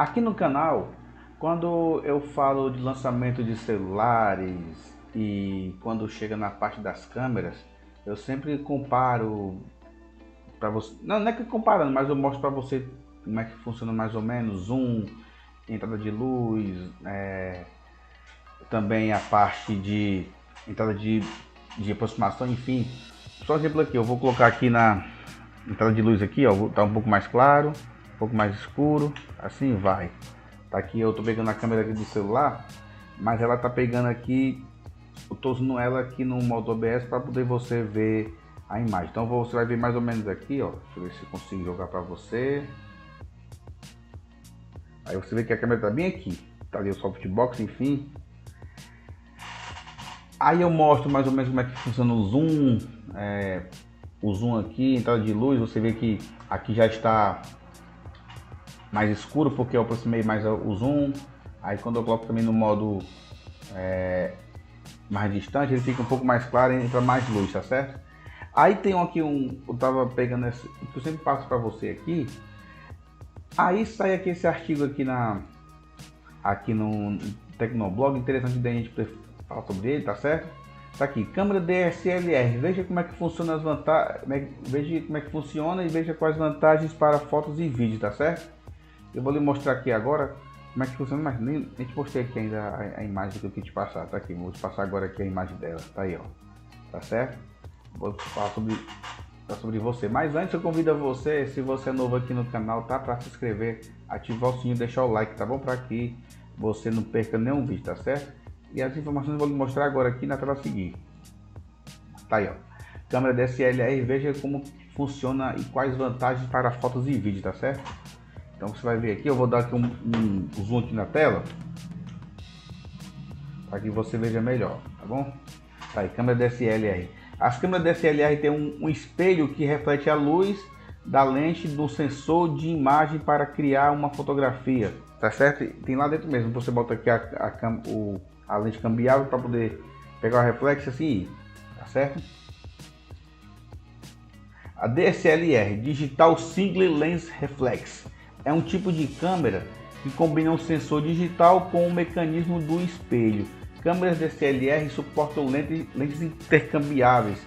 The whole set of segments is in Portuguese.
Aqui no canal, quando eu falo de lançamento de celulares e quando chega na parte das câmeras, eu sempre comparo para você. Não é que comparando, mas eu mostro para você como é que funciona mais ou menos zoom, entrada de luz, também a parte de entrada de aproximação, enfim. Só exemplo aqui, eu vou colocar aqui na entrada de luz aqui, ó, tá um pouco mais claro, um pouco mais escuro, assim vai. Tá aqui, eu tô pegando a câmera aqui do celular, mas ela tá pegando aqui, eu tô usando ela aqui no modo OBS para poder você ver a imagem. Então você vai ver mais ou menos aqui, ó. Deixa eu ver se eu consigo jogar para você. Aí você vê que a câmera tá bem aqui, tá ali o softbox, enfim. Aí eu mostro mais ou menos como é que funciona o zoom aqui, entrada de luz. Você vê que aqui já está mais escuro porque eu aproximei mais o zoom. Aí quando eu coloco também no modo mais distante, ele fica um pouco mais claro e entra mais luz, tá certo? Aí tem aqui eu tava pegando esse, que eu sempre passo para você aqui. Aí sai aqui esse artigo aqui no Tecnoblog, interessante da gente falar sobre ele, tá certo? Tá aqui, câmera DSLR, veja como é que funciona as vantagens, veja como é que funciona e veja quais vantagens para fotos e vídeos, tá certo? Eu vou lhe mostrar aqui agora como é que funciona, mas nem te postei aqui ainda a imagem que eu quis te passar, tá aqui, vou te passar agora aqui a imagem dela, tá aí, ó, tá certo? Vou falar sobre você, mas antes eu convido a você, se você é novo aqui no canal, tá, para se inscrever, ativar o sininho e deixar o like, tá bom, para que você não perca nenhum vídeo, tá certo? E as informações eu vou lhe mostrar agora aqui na tela a seguir. Tá aí, ó, câmera DSLR, veja como funciona e quais vantagens para fotos e vídeos, tá certo? Então você vai ver aqui, eu vou dar aqui um zoom aqui na tela, para que você veja melhor, tá bom? Tá aí, câmera DSLR. As câmeras DSLR tem um espelho que reflete a luz da lente do sensor de imagem para criar uma fotografia, tá certo? Tem lá dentro mesmo, você bota aqui a lente cambiável para poder pegar o reflexo assim, tá certo? A DSLR, Digital Single Lens Reflex, é um tipo de câmera que combina um sensor digital com o mecanismo do espelho. Câmeras DSLR suportam lentes intercambiáveis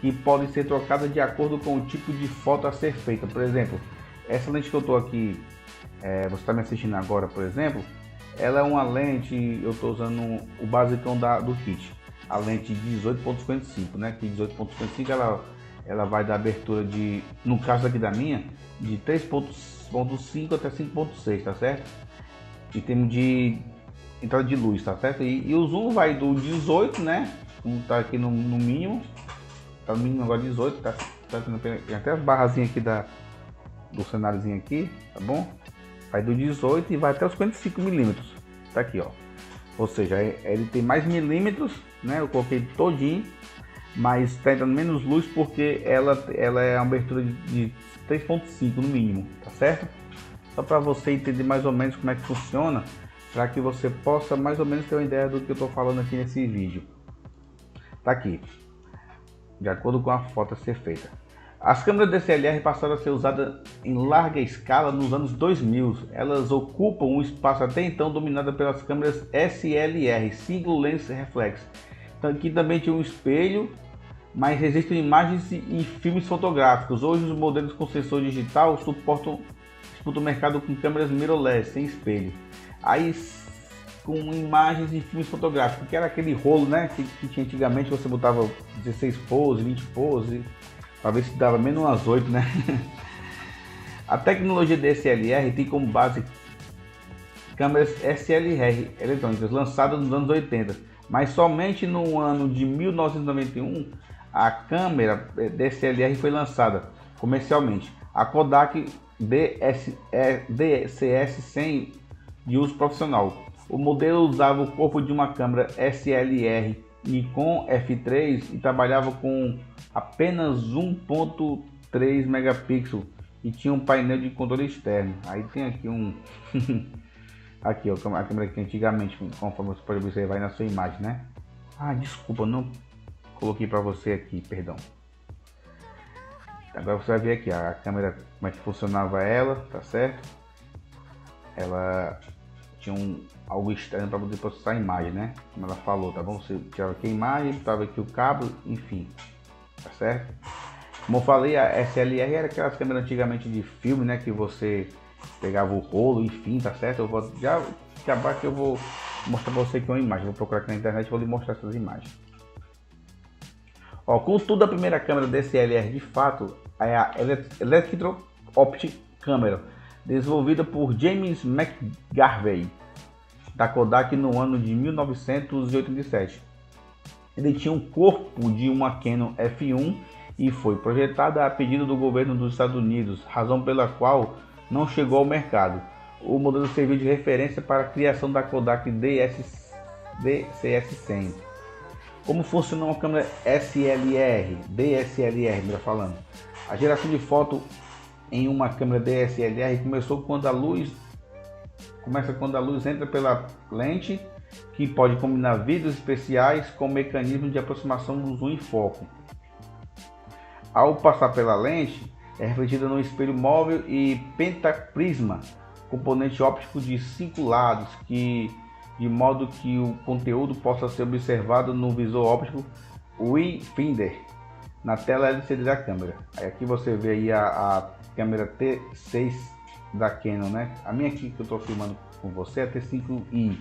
que podem ser trocadas de acordo com o tipo de foto a ser feita. Por exemplo, essa lente que eu estou aqui, você está me assistindo agora, por exemplo, ela é uma lente, eu estou usando o basicão do kit, a lente 18.55, né? Que 18.55 ela vai dar abertura de, no caso aqui da minha, de 3.5 até 5.6, tá certo? Em termos de entrada de luz, tá certo? E o zoom vai do 18, né? Como tá aqui no mínimo, tá no mínimo agora 18, tá? Tem até as barrazinhas aqui do cenáriozinho aqui, tá bom? Vai do 18 e vai até os 55 milímetros, tá aqui, ó. Ou seja, ele tem mais milímetros, né? Eu coloquei todinho, mas tá entrando menos luz porque ela é uma abertura de 3.5 no mínimo, tá certo? Só para você entender mais ou menos como é que funciona, para que você possa mais ou menos ter uma ideia do que eu estou falando aqui nesse vídeo. Tá aqui, de acordo com a foto a ser feita. As câmeras DSLR passaram a ser usadas em larga escala nos anos 2000. Elas ocupam um espaço até então dominado pelas câmeras SLR, Single Lens Reflex. Então, aqui também tinha um espelho, mas resistem imagens e filmes fotográficos. Hoje os modelos com sensor digital disputam o mercado com câmeras mirrorless, sem espelho. Aí com imagens e filmes fotográficos, que era aquele rolo, né, que tinha antigamente, você botava 16 poses, 20 poses, para ver se dava menos umas 8, né? A tecnologia DSLR tem como base câmeras SLR eletrônicas lançadas nos anos 80, mas somente no ano de 1991 a câmera DSLR foi lançada comercialmente. A Kodak DCS-100 de uso profissional. O modelo usava o corpo de uma câmera SLR Nikon F3 e trabalhava com apenas 1.3 megapixels e tinha um painel de controle externo. Aí tem aqui aqui, ó, a câmera que antigamente, conforme você pode observar aí na sua imagem, né? Ah, desculpa, não coloquei para você aqui, perdão. Agora você vai ver aqui a câmera, como é que funcionava ela, tá certo? ela tinha algo externo para poder processar a imagem, né? Como ela falou, tá bom? Você tirava aqui a imagem, botava aqui o cabo, enfim, tá certo? Como eu falei, a SLR era aquelas câmeras antigamente de filme, né? Que você pegava o rolo, enfim, tá certo? Eu vou já acabar que eu vou mostrar para você aqui uma imagem. Vou procurar aqui na internet e vou lhe mostrar essas imagens. Ó, contudo, a primeira câmera DSLR de fato é a Electro Optic Camera, desenvolvida por James McGarvey, da Kodak no ano de 1987. Ele tinha um corpo de uma Canon F1 e foi projetada a pedido do governo dos Estados Unidos, razão pela qual não chegou ao mercado. O modelo serviu de referência para a criação da Kodak DCS-100. Como funciona uma câmera SLR, DSLR, melhor falando? A geração de foto em uma câmera DSLR começa quando a luz entra pela lente, que pode combinar vidros especiais com o mecanismo de aproximação do zoom em foco. Ao passar pela lente, é refletida no espelho móvel e pentaprisma, componente óptico de 5 lados, de modo que o conteúdo possa ser observado no visor óptico Wayfinder, na tela LCD da câmera. Aí aqui você vê aí a câmera T6 da Canon, né? A minha aqui que eu estou filmando com você é a T5i.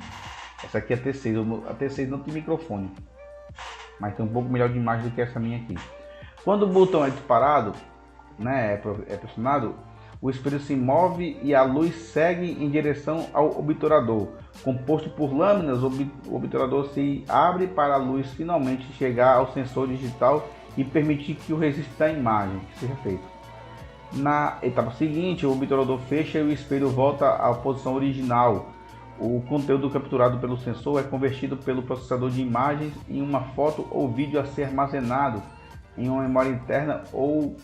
Essa aqui é a T6. A T6 não tem microfone, mas tem um pouco melhor de imagem do que essa minha aqui. Quando o botão é disparado, né, é pressionado, o espelho se move e a luz segue em direção ao obturador. Composto por lâminas, o obturador se abre para a luz finalmente chegar ao sensor digital e permitir que o registro da imagem seja feito. Na etapa seguinte, o obturador fecha e o espelho volta à posição original. O conteúdo capturado pelo sensor é convertido pelo processador de imagens em uma foto ou vídeo a ser armazenado em uma memória interna ou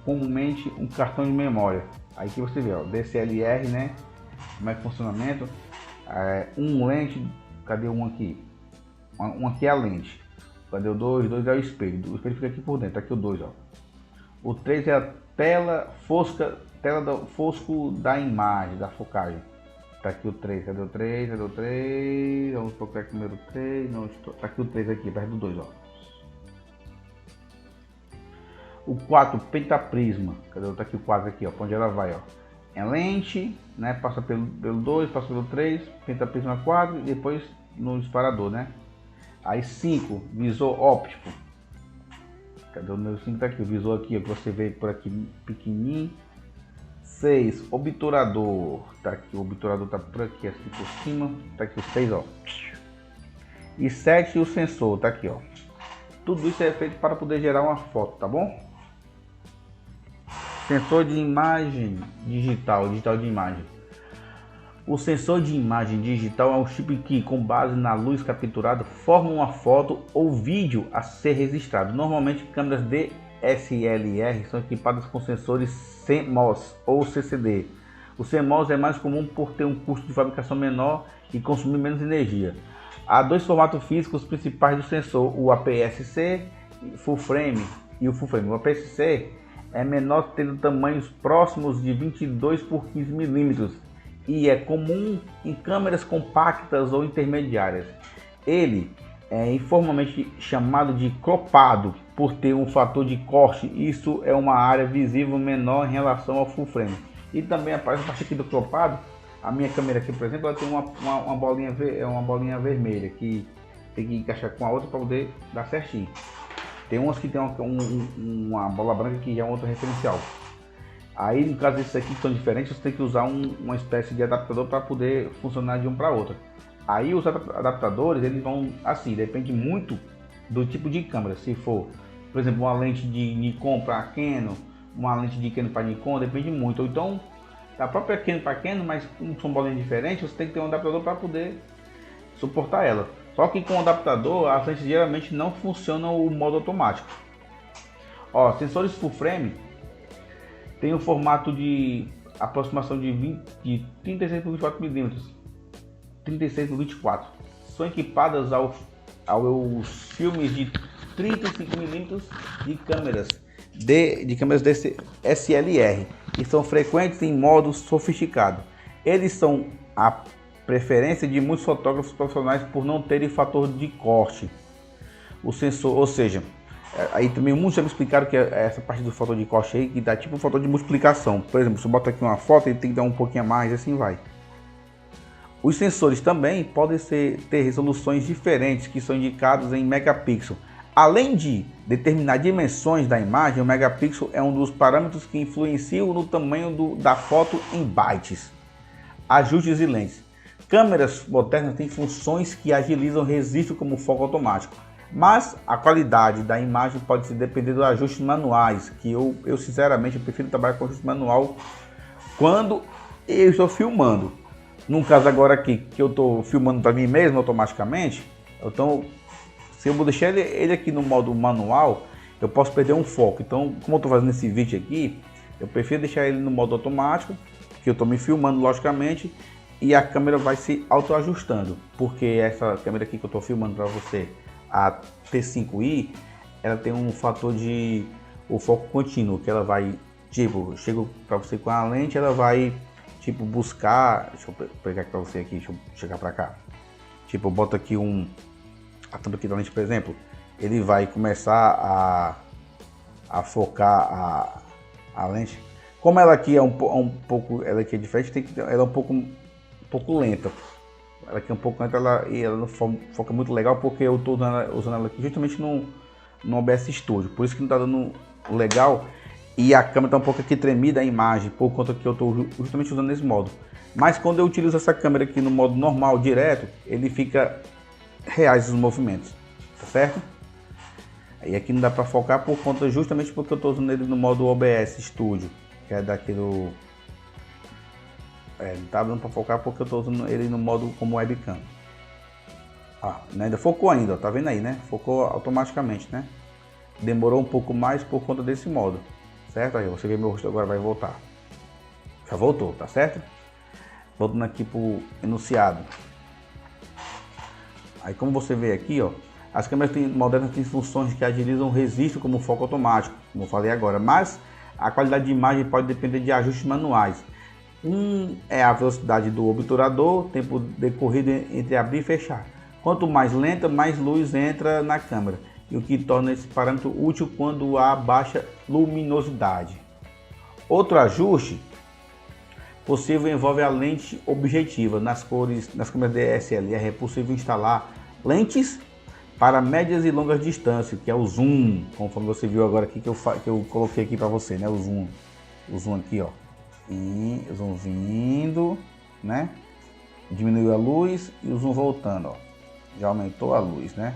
comumente um cartão de memória. Aí que você vê, ó, DSLR, né? Como é que funcionamento? Um lente, cadê um aqui? Um aqui é a lente. Cadê o 2? 2 é o espelho. O espelho fica aqui por dentro, tá aqui o 2, ó. O 3 é a tela fosco da imagem, da focagem. Tá aqui o 3, cadê o 3? Cadê o 3? Vamos procurar aqui o número 3. Não, tá aqui o 3 aqui, perto do 2, ó. O 4, pentaprisma. Cadê? Tá aqui o 4 aqui, ó, pra onde ela vai, ó. É lente, né? Passa pelo 2, passa pelo 3, pentaprisma 4 e depois no disparador, né? Aí 5, visor óptico. Cadê o número 5? Tá aqui, o visor aqui, ó, que você vê por aqui pequenininho. 6, obturador. Tá aqui, o obturador tá por aqui, assim por cima. Tá aqui o 6, ó. E 7, o sensor, tá aqui, ó. Tudo isso é feito para poder gerar uma foto, tá bom? Sensor de imagem digital de imagem. O sensor de imagem digital é um chip que, com base na luz capturada, forma uma foto ou vídeo a ser registrado. Normalmente, câmeras DSLR são equipadas com sensores CMOS ou CCD. O CMOS é mais comum por ter um custo de fabricação menor e consumir menos energia. Há dois formatos físicos principais do sensor, o APS-C full frame e o full frame. O APS-C é menor, tendo tamanhos próximos de 22 por 15 mm e é comum em câmeras compactas ou intermediárias. Ele é informalmente chamado de cropado por ter um fator de corte. Isso é uma área visível menor em relação ao full frame. E também aparece a parte aqui do cropado. A minha câmera aqui, por exemplo, ela tem uma bolinha vermelha que tem que encaixar com a outra para poder dar certinho. Tem umas que tem uma bola branca que já é um outro referencial. Aí, no caso desses aqui que são diferentes, você tem que usar uma espécie de adaptador para poder funcionar de um para outro. Aí os adaptadores, eles vão assim, depende muito do tipo de câmera. Se for, por exemplo, uma lente de Nikon para Canon, uma lente de Canon para Nikon, depende muito. Ou então, da própria Canon para Canon, mas como são bolinhas diferentes, você tem que ter um adaptador para poder suportar ela. Só que com o adaptador, as lentes geralmente não funcionam o modo automático. Ó, sensores full frame tem um formato de aproximação de 36 por 24 mm, 36 por 24. São equipadas aos filmes de 35 mm de câmeras SLR, que são frequentes em modo sofisticado. Eles são a preferência de muitos fotógrafos profissionais por não terem fator de corte. O sensor, ou seja, aí também muitos já me explicaram que essa parte do fator de corte aí, que dá tipo um fator de multiplicação. Por exemplo, se eu boto aqui uma foto, ele tem que dar um pouquinho a mais, assim vai. Os sensores também podem ter resoluções diferentes, que são indicados em megapixel. Além de determinar dimensões da imagem, o megapixel é um dos parâmetros que influenciam no tamanho da foto em bytes. Ajustes e lentes. Câmeras modernas têm funções que agilizam o registro como foco automático, mas a qualidade da imagem pode depender dos ajustes manuais, que eu sinceramente prefiro trabalhar com ajuste manual quando eu estou filmando. No caso agora aqui, que eu estou filmando para mim mesmo automaticamente, então se eu vou deixar ele aqui no modo manual, eu posso perder um foco. Então, como eu estou fazendo esse vídeo aqui, eu prefiro deixar ele no modo automático, que eu estou me filmando logicamente, e a câmera vai se autoajustando, porque essa câmera aqui que eu estou filmando para você, a T5i, ela tem um fator de o foco contínuo, que ela vai, tipo, chego para você com a lente, ela vai, tipo, buscar, deixa eu pegar aqui para você aqui, deixa eu chegar para cá, tipo, eu boto aqui a tampa aqui da lente, por exemplo, ele vai começar a focar a lente. Como ela aqui é um pouco, ela aqui é diferente, ela é um pouco lenta. Ela aqui é um pouco lenta, ela não foca muito legal, porque eu estou usando ela aqui justamente no OBS Studio, por isso que não está dando legal. E a câmera está um pouco aqui tremida a imagem, por conta que eu estou justamente usando nesse modo. Mas quando eu utilizo essa câmera aqui no modo normal, direto, ele fica reais os movimentos, tá certo? Aí aqui não dá para focar por conta, justamente porque eu estou usando ele no modo OBS Studio, que é daqui do... não tá dando para focar porque eu estou usando ele no modo como webcam. Ainda focou ainda, ó, tá vendo aí, né? Focou automaticamente, né? Demorou um pouco mais por conta desse modo, certo? Aí você vê meu rosto agora, vai voltar. Já voltou, tá certo? Voltando aqui pro enunciado. Aí como você vê aqui, ó, as câmeras modernas têm funções que agilizam o registro como foco automático, como eu falei agora, mas a qualidade de imagem pode depender de ajustes manuais. É a velocidade do obturador, tempo decorrido entre abrir e fechar. Quanto mais lenta, mais luz entra na câmera, e o que torna esse parâmetro útil quando há baixa luminosidade. Outro ajuste possível envolve a lente objetiva. Nas câmeras DSLR é possível instalar lentes para médias e longas distâncias, que é o zoom, conforme você viu agora aqui que eu coloquei aqui para você, né? O zoom aqui, ó, e o zoom vindo, né? Diminuiu a luz e o zoom voltando, ó, já aumentou a luz, né?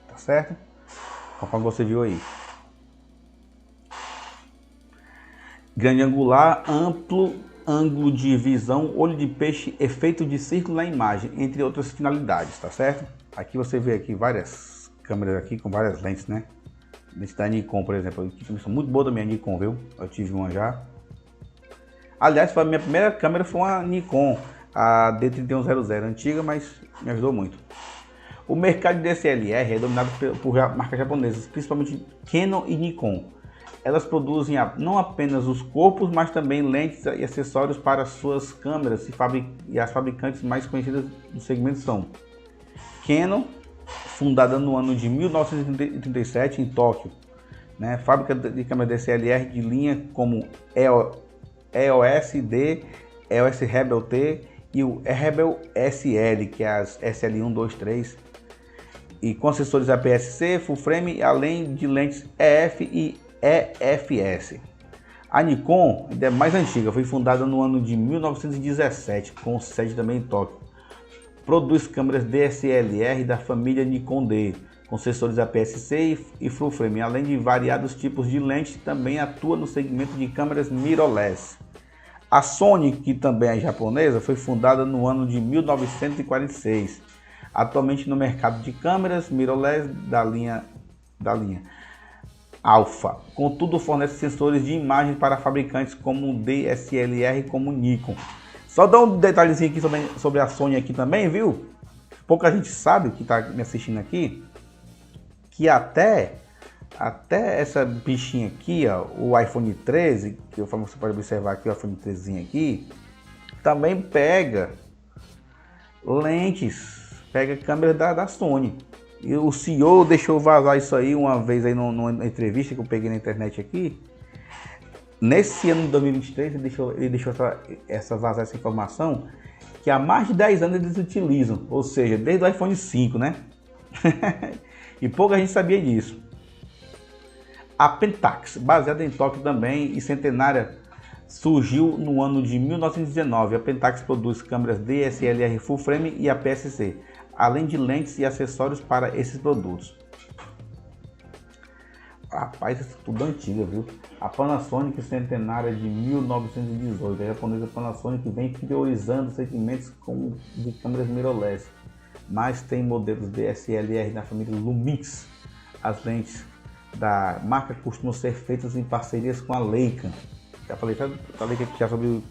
Tá certo? Conforme você viu aí. Grande angular, amplo ângulo de visão, olho de peixe, efeito de círculo na imagem, entre outras finalidades, tá certo? Aqui você vê aqui várias câmeras aqui com várias lentes, né? Lente da Nikon, por exemplo, aqui também são muito boa da minha Nikon, viu? Eu tive uma já. Aliás, a minha primeira câmera foi uma Nikon, a D3100, antiga, mas me ajudou muito. O mercado de DSLR é dominado por marcas japonesas, principalmente Canon e Nikon. Elas produzem não apenas os corpos, mas também lentes e acessórios para suas câmeras, e as fabricantes mais conhecidas do segmento são Canon, fundada no ano de 1937 em Tóquio, né? Fábrica de câmeras DSLR de linha como EOS D, EOS Rebel T e o Rebel SL, que é as SL1, 2, 3, e com acessórios APS-C, full frame, além de lentes EF e EFS. A Nikon ainda é mais antiga, foi fundada no ano de 1917, com sede também em Tóquio. Produz câmeras DSLR da família Nikon D, com sensores APS-C e full frame, além de variados tipos de lentes, também atua no segmento de câmeras mirrorless. A Sony, que também é japonesa, foi fundada no ano de 1946, atualmente no mercado de câmeras mirrorless da linha Alpha. Contudo, fornece sensores de imagem para fabricantes como DSLR como Nikon. Só dar um detalhezinho aqui sobre a Sony aqui também, viu? Pouca gente sabe que está me assistindo aqui, que até Até essa bichinha aqui, ó, o iPhone 13, que você pode observar aqui, o iPhone 13 aqui, também pega lentes, pega câmera da Sony. E o CEO deixou vazar isso aí uma vez aí numa entrevista que eu peguei na internet aqui. Nesse ano de 2023 ele deixou vazar essa informação, que há mais de 10 anos eles utilizam, ou seja, desde o iPhone 5, né? E pouca gente sabia disso. A Pentax, baseada em Tóquio também e centenária, surgiu no ano de 1919. A Pentax produz câmeras DSLR full frame e APS-C, além de lentes e acessórios para esses produtos. Rapaz, isso é tudo antiga, viu? A Panasonic, centenária de 1918. A japonesa Panasonic vem priorizando segmentos de câmeras mirrorless, mas tem modelos DSLR na família Lumix. As lentes da marca costumam ser feitas em parcerias com a Leica. Já falei aqui já sobre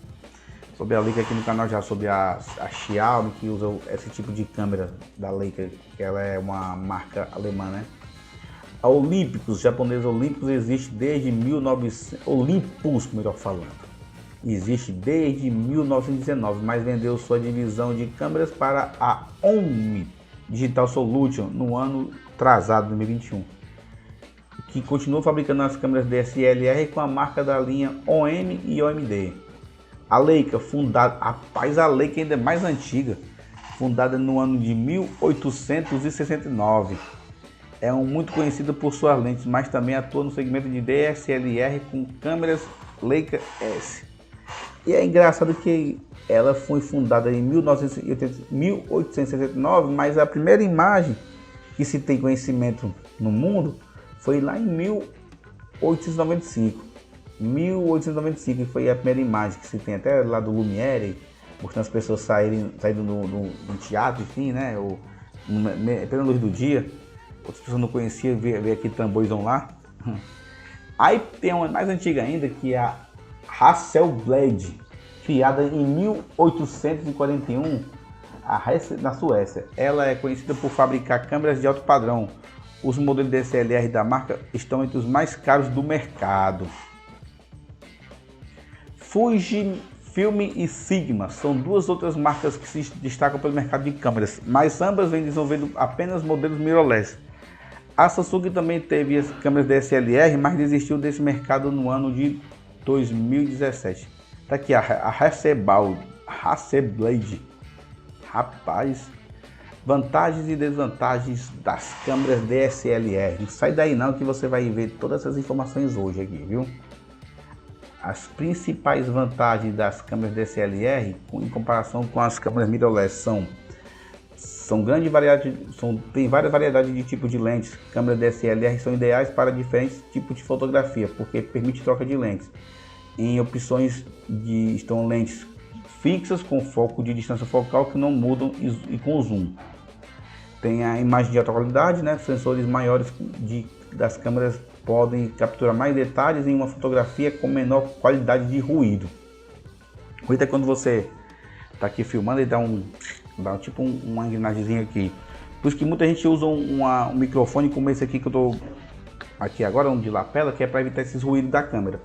a Leica aqui no canal, já sobre a Xiaomi, que usa esse tipo de câmera da Leica, que ela é uma marca alemã, né? A Olympus, japonesa Olympus, existe desde 1900, Olympus, melhor falando, existe desde 1919, mas vendeu sua divisão de câmeras para a OMI Digital Solution no ano atrasado, 2021, que continuou fabricando as câmeras DSLR com a marca da linha OM e OMD. A Leica, a Leica ainda é mais antiga, fundada no ano de 1869. É muito conhecida por suas lentes, mas também atua no segmento de DSLR com câmeras Leica S. E é engraçado que ela foi fundada em 1869, mas a primeira imagem que se tem conhecimento no mundo foi lá em 1895. 1895 foi a primeira imagem que se tem, até lá do Lumière, mostrando as pessoas saindo do teatro, enfim, né? Ou pela luz do dia. Outras pessoas não conheciam, ver aqui tamborzão lá. Aí tem uma mais antiga ainda, que é a Hasselblad, criada em 1841 na Suécia. Ela é conhecida por fabricar câmeras de alto padrão. Os modelos DSLR da marca estão entre os mais caros do mercado. Fujifilm e Sigma são duas outras marcas que se destacam pelo mercado de câmeras, mas ambas vêm desenvolvendo apenas modelos mirrorless. A Samsung também teve as câmeras DSLR, mas desistiu desse mercado no ano de 2017. Tá aqui a Hasselblad. Rapaz, vantagens e desvantagens das câmeras DSLR. Não sai daí não que você vai ver todas essas informações hoje aqui, viu? As principais vantagens das câmeras DSLR em comparação com as câmeras mirrorless tem várias variedades de tipos de lentes. Câmeras DSLR são ideais para diferentes tipos de fotografia, porque permite troca de lentes. Em opções estão lentes fixas com foco de distância focal que não mudam e com zoom. Tem a imagem de alta qualidade, né? Sensores maiores das câmeras podem capturar mais detalhes em uma fotografia com menor qualidade de ruído. Ruído é quando você está aqui filmando e dá tipo uma engrenagemzinha aqui. Por isso que muita gente usa um microfone como esse aqui que eu tô aqui agora, um de lapela, que é para evitar esses ruídos da câmera.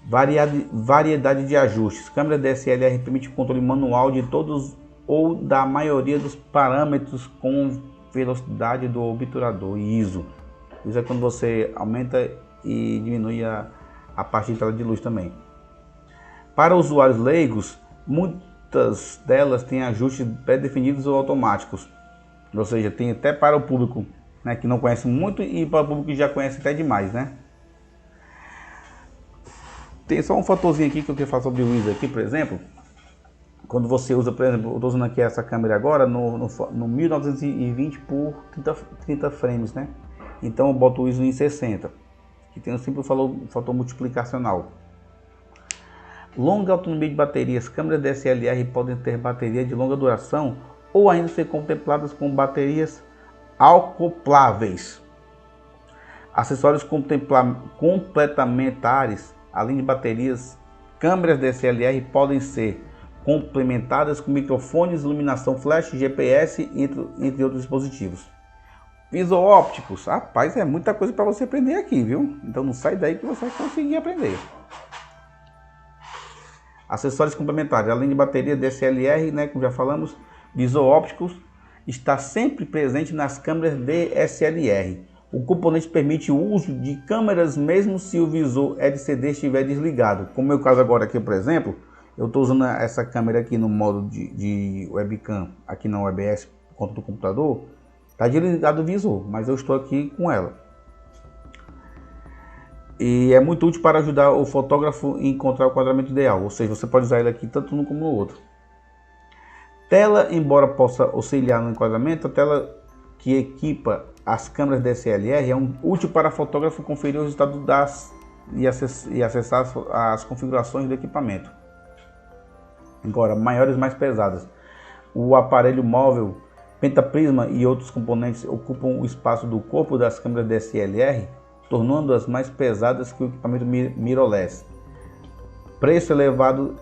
Variedade de ajustes. Câmera DSLR permite o controle manual de todos ou da maioria dos parâmetros com velocidade do obturador e ISO. Isso é quando você aumenta e diminui a parte de tela de luz também. Para usuários leigos, muitas delas têm ajustes pré-definidos ou automáticos. Ou seja, tem até para o público, né, que não conhece muito e para o público que já conhece até demais, né? Tem só um fatorzinho aqui que eu quero falar sobre o ISO aqui, por exemplo. Quando você usa, por exemplo, eu estou usando aqui essa câmera agora no 1920 por 30 frames, né? Então eu boto o ISO em 60, que tem um simples fator multiplicacional. Longa autonomia de baterias. Câmeras DSLR podem ter bateria de longa duração ou ainda ser contempladas com baterias acopláveis. Acessórios complementares, além de baterias, câmeras DSLR podem ser complementadas com microfones, iluminação flash, GPS, entre outros dispositivos. Visor ópticos, rapaz, é muita coisa para você aprender aqui, viu? Então não sai daí que você vai conseguir aprender. Acessórios complementares, além de bateria DSLR, né, como já falamos, visor ópticos está sempre presente nas câmeras DSLR. O componente permite o uso de câmeras mesmo se o visor LCD estiver desligado. Como é o meu caso agora aqui, por exemplo, eu estou usando essa câmera aqui no modo de webcam, aqui na OBS, por conta do computador. Está desligado o visor, mas eu estou aqui com ela. E é muito útil para ajudar o fotógrafo a encontrar o quadramento ideal, ou seja, você pode usar ele aqui tanto num como no outro. Tela, embora possa auxiliar no enquadramento, a tela que equipa as câmeras DSLR é útil para o fotógrafo conferir os resultados e acessar as configurações do equipamento. Agora, maiores e mais pesadas. O aparelho móvel pentaprisma e outros componentes ocupam o espaço do corpo das câmeras DSLR, tornando-as mais pesadas que o equipamento mirrorless. Preço elevado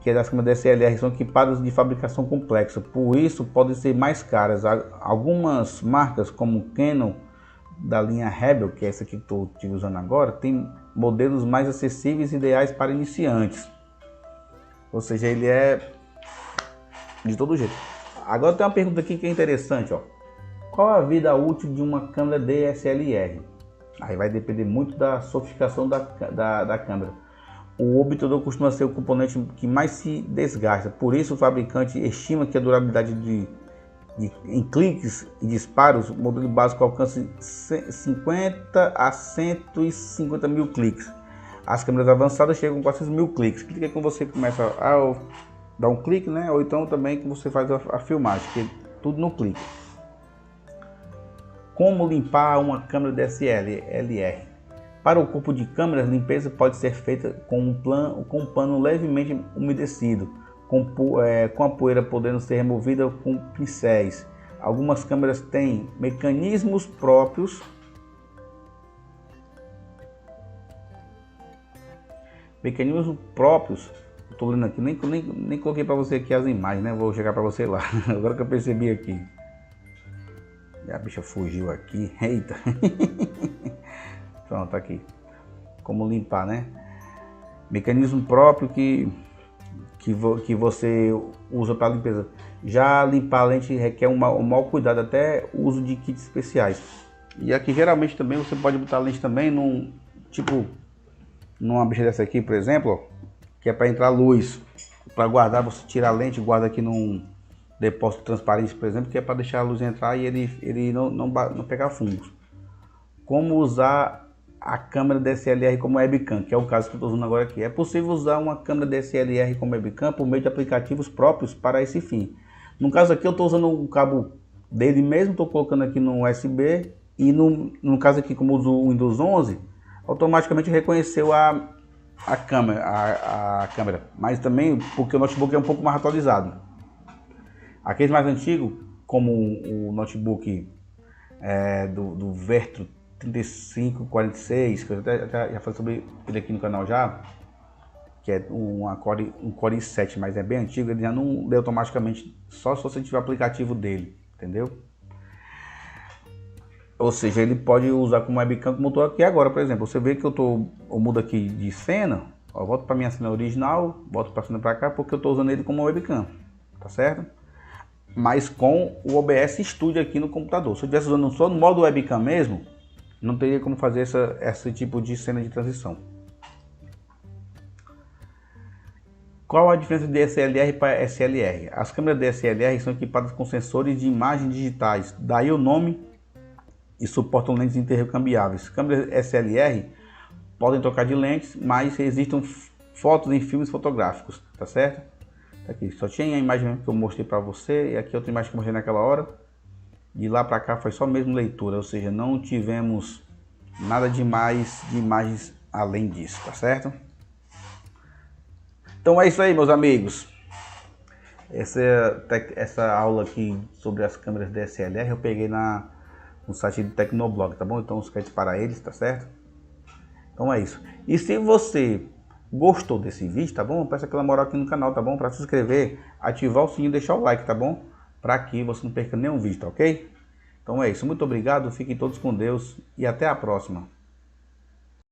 que as câmeras DSLR são equipadas de fabricação complexa, por isso podem ser mais caras. Algumas marcas como Canon da linha Rebel, que é essa que estou usando agora, tem modelos mais acessíveis e ideais para iniciantes. Ou seja, ele é de todo jeito. Agora tem uma pergunta aqui que é interessante, ó. Qual a vida útil de uma câmera DSLR? Aí vai depender muito da sofisticação da câmera. O obturador costuma ser o componente que mais se desgasta, por isso o fabricante estima que a durabilidade em cliques e disparos, o modelo básico alcança 50 a 150 mil cliques. As câmeras avançadas chegam a 400 mil cliques. Clica quando você começa a dar um clique, né? Ou então também que você faz a filmagem, que é tudo no clique. Como limpar uma câmera DSLR? Para o corpo de câmeras, a limpeza pode ser feita com um pano levemente umedecido, com a poeira podendo ser removida com pincéis. Algumas câmeras têm mecanismos próprios estou lendo aqui, nem coloquei para você aqui as imagens, né? Vou chegar para você lá, agora que eu percebi aqui. A bicha fugiu aqui, eita. Pronto, tá aqui. Como limpar, né? Mecanismo próprio que você usa para limpeza. Já limpar a lente requer um mau cuidado, até o uso de kits especiais. E aqui geralmente também você pode botar a lente também numa bicha dessa aqui, por exemplo, ó, que é para entrar luz. Para guardar, você tira a lente, guarda aqui num depósito transparente, por exemplo, que é para deixar a luz entrar e ele não pegar fungos. Como usar a câmera DSLR como webcam, que é o caso que eu estou usando agora aqui. É possível usar uma câmera DSLR como webcam por meio de aplicativos próprios para esse fim. No caso aqui eu estou usando o cabo dele mesmo, estou colocando aqui no USB e no caso aqui, como eu uso o Windows 11, automaticamente reconheceu a câmera, mas também porque o notebook é um pouco mais atualizado. Aqueles mais antigos, como o notebook do Vertro 3546, que eu já falei sobre ele aqui no canal já, que é um Core i7, mas é bem antigo, ele já não lê automaticamente, só se você tiver o aplicativo dele, entendeu? Ou seja, ele pode usar como webcam, como eu estou aqui agora, por exemplo. Você vê que eu mudo aqui de cena, ó, volto para minha cena original, volto para a cena para cá, porque eu estou usando ele como webcam, tá certo? Mas com o OBS Studio aqui no computador. Se eu estivesse usando só no modo webcam mesmo, não teria como fazer esse tipo de cena de transição. Qual a diferença de DSLR para SLR? As câmeras DSLR são equipadas com sensores de imagem digitais, daí o nome, e suportam lentes intercambiáveis. Câmeras SLR podem trocar de lentes, mas existem fotos em filmes fotográficos, tá certo? Tá aqui, só tinha a imagem mesmo que eu mostrei para você, e aqui outra imagem que eu mostrei naquela hora. De lá para cá foi só mesmo leitura, ou seja, não tivemos nada demais de imagens além disso, tá certo? Então é isso aí, meus amigos. Essa aula aqui sobre as câmeras DSLR eu peguei no site do Tecnoblog, tá bom? Então os créditos para eles, tá certo? Então é isso. E se você gostou desse vídeo, tá bom? Peça aquela moral aqui no canal, tá bom? Para se inscrever, ativar o sininho e deixar o like, tá bom? Para que você não perca nenhum vídeo, tá ok? Então é isso, muito obrigado, fiquem todos com Deus e até a próxima.